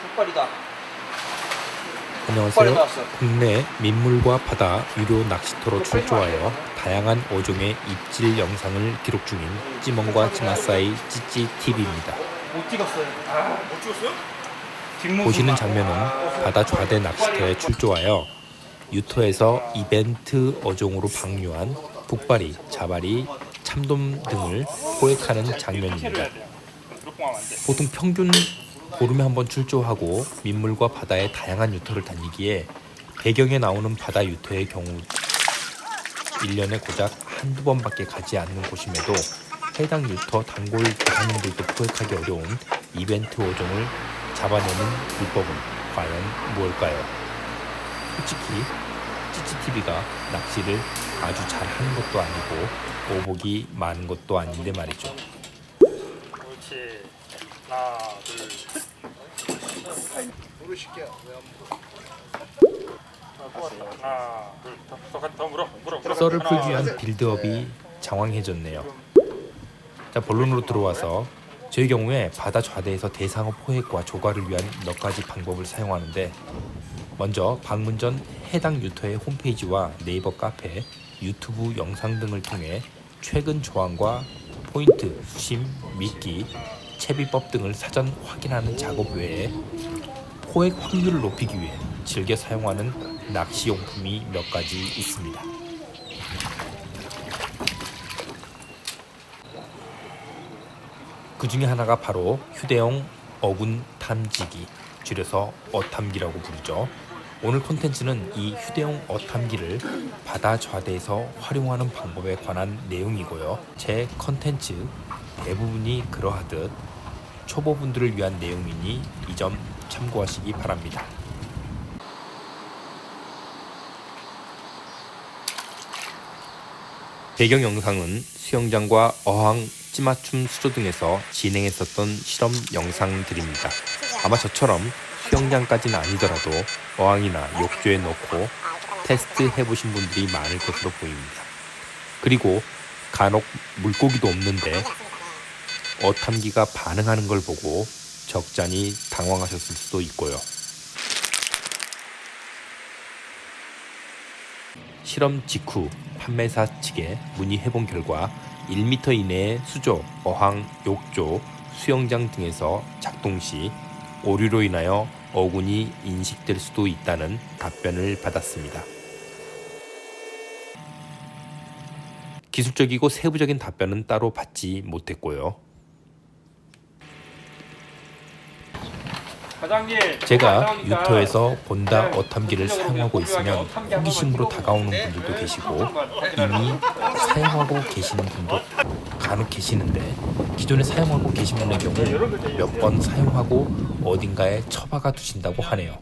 족발이다. 안녕하세요. 국내 민물과 바다 유료 낚시터로 출조하여 다양한 어종의 입질 영상을 기록 중인 찌멍과 찌마사이 찌찌TV입니다. 못 찍었어요. 못 찍었어요? 보시는 장면은 바다 좌대 낚시터에 출조하여 유토에서 이벤트 어종으로 방류한 북바리, 자바리, 참돔 등을 포획하는 장면입니다. 보통 평균 보름에 한번 출조하고 민물과 바다의 다양한 유토를 다니기에 배경에 나오는 바다 유토의 경우 1년에 고작 한두 번밖에 가지 않는 곳임에도 해당 유토 단골 조상님들도 포획하기 어려운 이벤트 어종을 잡아내는 비법은 과연 무엇일까요? 솔직히 찌찌TV가 낚시를 아주 잘하는 것도 아니고 오복이 많은 것도 아닌데 말이죠. 그렇지. 하나, 둘, 셋. 모르실게요. 하나, 둘, 더 물어. 썰을 풀기 위한 빌드업이 장황해졌네요. 자, 본론으로 들어와서 저희 경우에 바다 좌대에서 대상어 포획과 조과를 위한 몇 가지 방법을 사용하는데, 먼저 방문 전 해당 유토의 홈페이지와 네이버 카페, 유튜브 영상 등을 통해 최근 조항과 포인트, 수심, 미끼, 채비법 등을 사전 확인하는 작업 외에 포획 확률을 높이기 위해 즐겨 사용하는 낚시용품이 몇 가지 있습니다. 그 중에 하나가 바로 휴대용 어군 탐지기, 줄여서 어탐기라고 부르죠. 오늘 콘텐츠는 이 휴대용 어탐기를 바다 좌대에서 활용하는 방법에 관한 내용이고요. 제 콘텐츠 대부분이 그러하듯 초보분들을 위한 내용이니 이 점 참고하시기 바랍니다. 배경 영상은 수영장과 어항, 찌맞춤 수조 등에서 진행했었던 실험 영상들입니다. 아마 저처럼 수영장까지는 아니더라도 어항이나 욕조에 넣고 테스트 해보신 분들이 많을 것으로 보입니다. 그리고 간혹 물고기도 없는데 어탐기가 반응하는 걸 보고 적잖이 당황하셨을 수도 있고요. 실험 직후 판매사 측에 문의해본 결과 1m 이내의 수조, 어항, 욕조, 수영장 등에서 작동 시 오류로 인하여 어군이 인식될 수도 있다는 답변을 받았습니다. 기술적이고 세부적인 답변은 따로 받지 못했고요. 제가 유토에서 본다 어탐기를 사용하고 있으면 호기심으로 다가오는 분들도 계시고 이미 사용하고 계시는 분도 간혹 계시는데, 기존에 사용하고 계신 분의 경우 몇 번 사용하고 어딘가에 처박아 두신다고 하네요.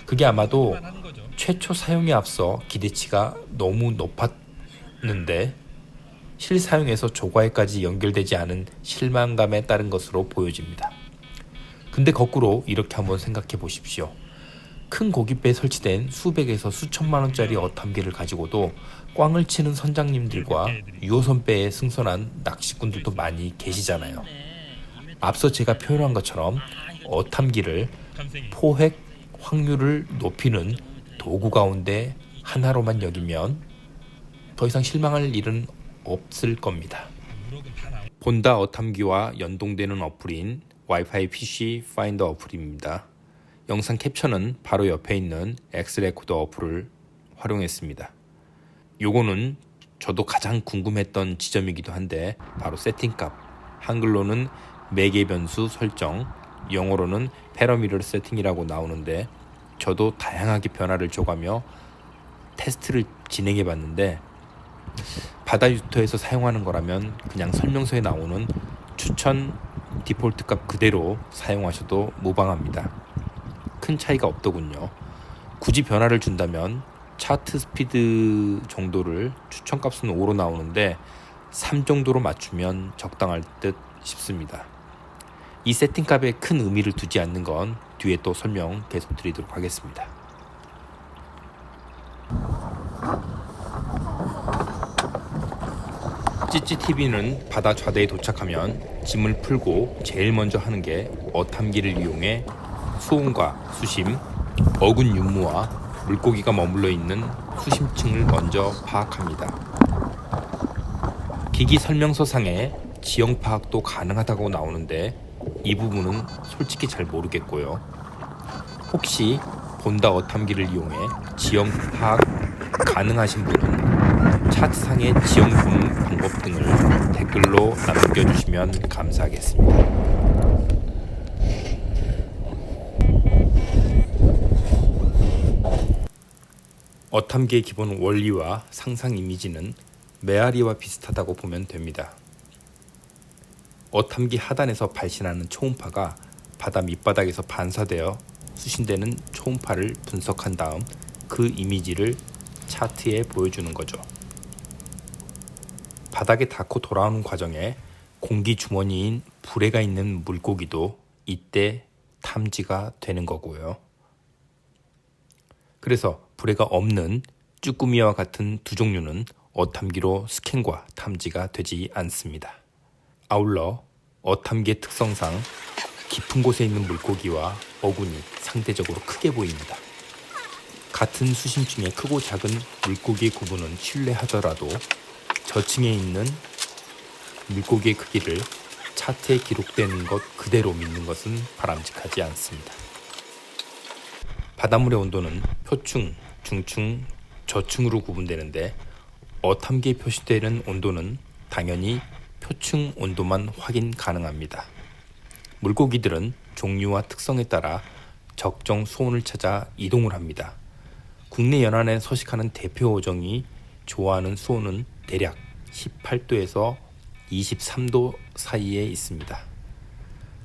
그게 아마도 최초 사용에 앞서 기대치가 너무 높았는데 실사용에서 조과에까지 연결되지 않은 실망감에 따른 것으로 보여집니다. 근데 거꾸로 이렇게 한번 생각해 보십시오. 큰 고깃배에 설치된 수백에서 수천만 원짜리 어탐기를 가지고도 꽝을 치는 선장님들과 유호선배에 승선한 낚시꾼들도 많이 계시잖아요. 앞서 제가 표현한 것처럼 어탐기를 포획 확률을 높이는 도구 가운데 하나로만 여기면 더 이상 실망할 일은 없을 겁니다. 본다 어탐기와 연동되는 어플인 와이파이 PC 파인더 어플입니다. 영상 캡처는 바로 옆에 있는 엑스레코더 어플을 활용했습니다. 요거는 저도 가장 궁금했던 지점이기도 한데 바로 세팅값, 한글로는 매개 변수 설정, 영어로는 패러미터 세팅이라고 나오는데 저도 다양하게 변화를 줘가며 테스트를 진행해 봤는데 바다 유토에서 사용하는 거라면 그냥 설명서에 나오는 추천 디폴트 값 그대로 사용하셔도 무방합니다. 큰 차이가 없더군요. 굳이 변화를 준다면 차트 스피드 정도를 추천값은 5로 나오는데 3 정도로 맞추면 적당할 듯 싶습니다. 이 세팅값에 큰 의미를 두지 않는 건 뒤에 또 설명 계속 드리도록 하겠습니다. 찌찌TV는 바다 좌대에 도착하면 짐을 풀고 제일 먼저 하는 게 어탐기를 이용해 수온과 수심, 어군 윤무와 물고기가 머물러 있는 수심층을 먼저 파악합니다. 기기 설명서상에 지형 파악도 가능하다고 나오는데 이 부분은 솔직히 잘 모르겠고요. 혹시 본다 어탐기를 이용해 지형 파악 가능하신 분은 차트상의 지형 보는 방법 등을 댓글로 남겨주시면 감사하겠습니다. 어탐기의 기본 원리와 상상 이미지는 메아리와 비슷하다고 보면 됩니다. 어탐기 하단에서 발신하는 초음파가 바다 밑바닥에서 반사되어 수신되는 초음파를 분석한 다음 그 이미지를 차트에 보여주는 거죠. 바닥에 닿고 돌아오는 과정에 공기 주머니인 불에가 있는 물고기도 이때 탐지가 되는 거고요. 그래서 불에가 없는 쭈꾸미와 같은 두 종류는 어탐기로 스캔과 탐지가 되지 않습니다. 아울러 어탐기의 특성상 깊은 곳에 있는 물고기와 어군이 상대적으로 크게 보입니다. 같은 수심층의 크고 작은 물고기의 구분은 신뢰하더라도 저층에 있는 물고기의 크기를 차트에 기록되는 것 그대로 믿는 것은 바람직하지 않습니다. 바닷물의 온도는 표층, 중층, 저층으로 구분되는데 어탐기에 표시되는 온도는 당연히 표층 온도만 확인 가능합니다. 물고기들은 종류와 특성에 따라 적정 수온을 찾아 이동을 합니다. 국내 연안에 서식하는 대표 어종이 좋아하는 수온은 대략 18도에서 23도 사이에 있습니다.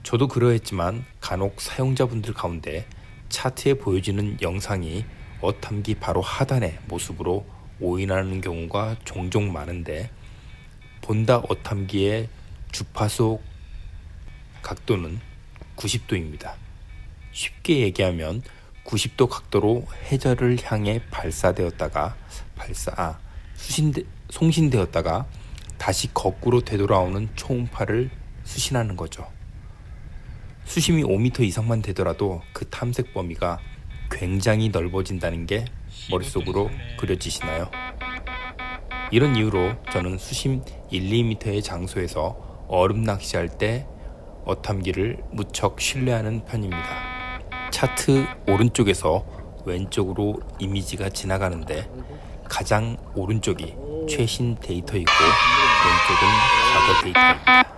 저도 그러했지만 간혹 사용자분들 가운데 차트에 보여지는 영상이 어탐기 바로 하단의 모습으로 오인하는 경우가 종종 많은데 본다 어탐기의 주파수 각도는 90도입니다. 쉽게 얘기하면 90도 각도로 해저를 향해 송신되었다가 다시 거꾸로 되돌아오는 초음파를 수신하는 거죠. 수심이 5m 이상만 되더라도 그 탐색 범위가 굉장히 넓어진다는 게 머릿속으로 그려지시나요? 이런 이유로 저는 수심 1, 2m의 장소에서 얼음 낚시할 때 어탐기를 무척 신뢰하는 편입니다. 차트 오른쪽에서 왼쪽으로 이미지가 지나가는데 가장 오른쪽이 최신 데이터이고 왼쪽은 과거 데이터입니다.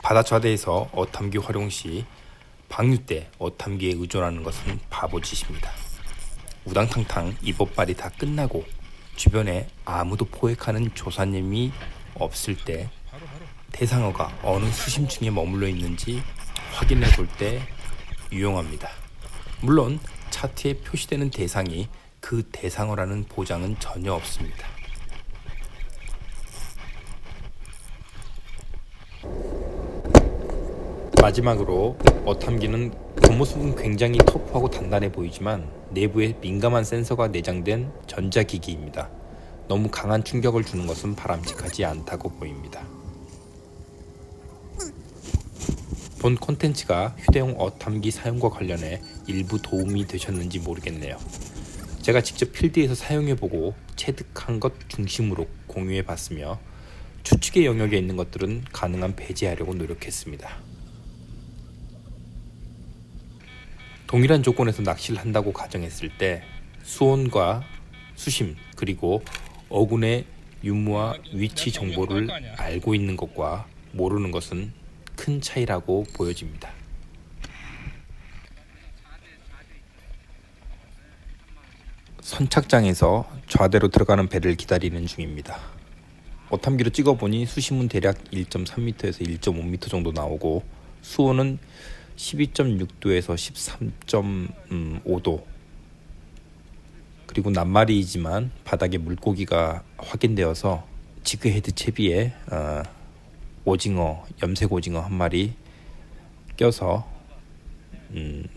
바다 좌대에서 어탐기 활용 시 방류 때 어탐기에 의존하는 것은 바보짓입니다. 우당탕탕 이봇발이 다 끝나고 주변에 아무도 포획하는 조사님이 없을 때 대상어가 어느 수심층에 머물러 있는지 확인해 볼 때 유용합니다. 물론 차트에 표시되는 대상이 그 대상어라는 보장은 전혀 없습니다. 마지막으로 어탐기는 겉모습은 굉장히 터프하고 단단해 보이지만 내부에 민감한 센서가 내장된 전자기기입니다. 너무 강한 충격을 주는 것은 바람직하지 않다고 보입니다. 본 콘텐츠가 휴대용 어탐기 사용과 관련해 일부 도움이 되셨는지 모르겠네요. 제가 직접 필드에서 사용해보고 체득한 것 중심으로 공유해봤으며 추측의 영역에 있는 것들은 가능한 배제하려고 노력했습니다. 동일한 조건에서 낚시를 한다고 가정했을 때 수온과 수심 그리고 어군의 유무와 위치 정보를 알고 있는 것과 모르는 것은 큰 차이라고 보여집니다. 선착장에서 좌대로 들어가는 배를 기다리는 중입니다. 어탐기로 찍어보니 수심은 대략 1.3m에서 1.5m 정도 나오고 수온은 12.6도에서 13.5도 그리고 낱말이지만 바닥에 물고기가 확인되어서 지그헤드 채비에 오징어, 염색 오징어 한 마리 껴서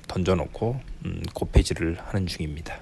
던져놓고 고패질을 하는 중입니다.